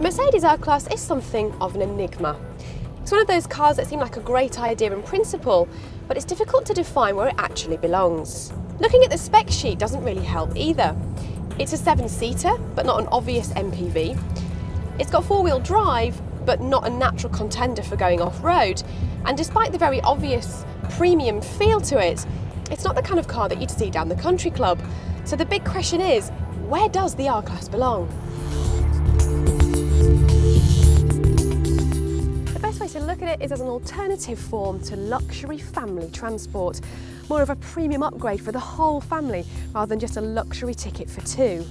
Mercedes R-Class is something of an enigma. It's one of those cars that seem like a great idea in principle, but it's difficult to define where it actually belongs. Looking at the spec sheet doesn't really help either. It's a 7-seater, but not an obvious MPV. It's got 4-wheel drive, but not a natural contender for going off-road. And despite the very obvious premium feel to it, it's not the kind of car that you'd see down the country club. So the big question is, where does the R-Class belong? The best way to look at it is as an alternative form to luxury family transport, more of a premium upgrade for the whole family rather than just a luxury ticket for two.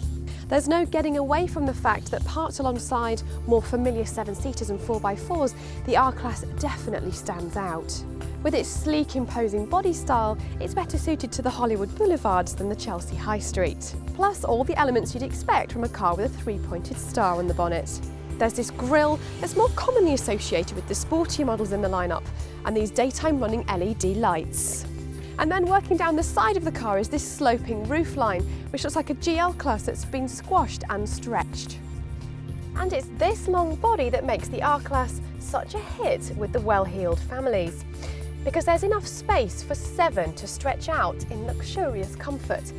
There's no getting away from the fact that parked alongside more familiar 7-seaters and 4x4s, the R-Class definitely stands out. With its sleek, imposing body style, it's better suited to the Hollywood boulevards than the Chelsea High Street. Plus all the elements you'd expect from a car with a 3-pointed star on the bonnet. There's this grille that's more commonly associated with the sportier models in the lineup, and these daytime running LED lights. And then working down the side of the car is this sloping roofline, which looks like a GL class that's been squashed and stretched. And it's this long body that makes the R-Class such a hit with the well-heeled families, because there's enough space for 7 to stretch out in luxurious comfort.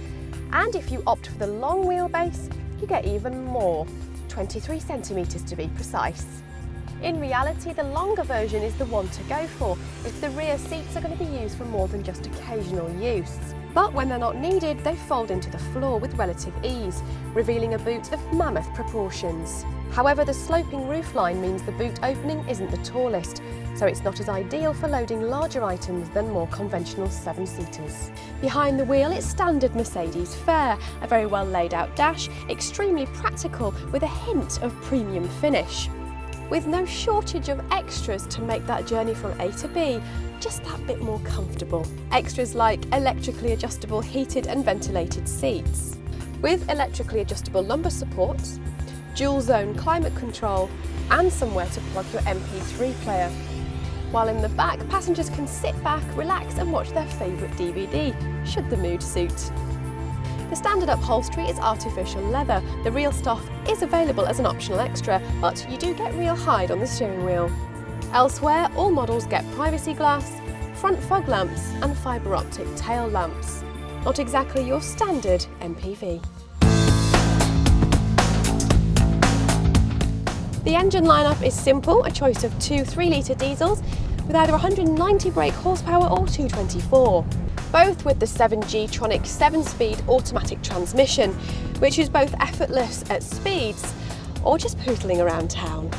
And if you opt for the long wheelbase, you get even more, 23 centimetres to be precise. In reality, the longer version is the one to go for if the rear seats are going to be used for more than just occasional use. But when they're not needed, they fold into the floor with relative ease, revealing a boot of mammoth proportions. However, the sloping roofline means the boot opening isn't the tallest, so it's not as ideal for loading larger items than more conventional 7-seaters. Behind the wheel, it's standard Mercedes fare, a very well laid out dash, extremely practical with a hint of premium finish. With no shortage of extras to make that journey from A to B just that bit more comfortable. Extras like electrically adjustable heated and ventilated seats, with electrically adjustable lumbar supports, dual zone climate control, and somewhere to plug your MP3 player. While in the back, passengers can sit back, relax and watch their favourite DVD, should the mood suit. The standard upholstery is artificial leather. The real stuff is available as an optional extra, but you do get real hide on the steering wheel. Elsewhere, all models get privacy glass, front fog lamps and fibre optic tail lamps. Not exactly your standard MPV. The engine lineup is simple, a choice of 2 3-litre diesels with either 190 brake horsepower or 224. Both with the 7G-tronic 7-speed automatic transmission, which is both effortless at speeds or just pootling around town.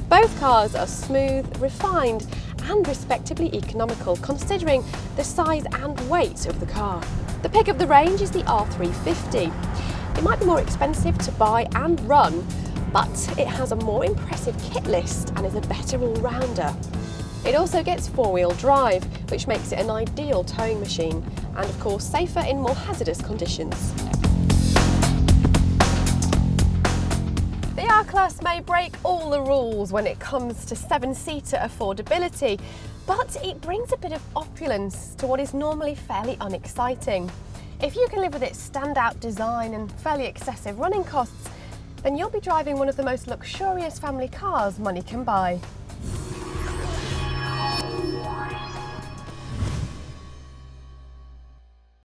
Both cars are smooth, refined and respectably economical considering the size and weight of the car. The pick of the range is the R350. It might be more expensive to buy and run, but it has a more impressive kit list and is a better all-rounder. It also gets 4-wheel drive, which makes it an ideal towing machine, and of course safer in more hazardous conditions. The R-Class may break all the rules when it comes to 7-seater affordability, but it brings a bit of opulence to what is normally fairly unexciting. If you can live with its standout design and fairly excessive running costs, then you'll be driving one of the most luxurious family cars money can buy.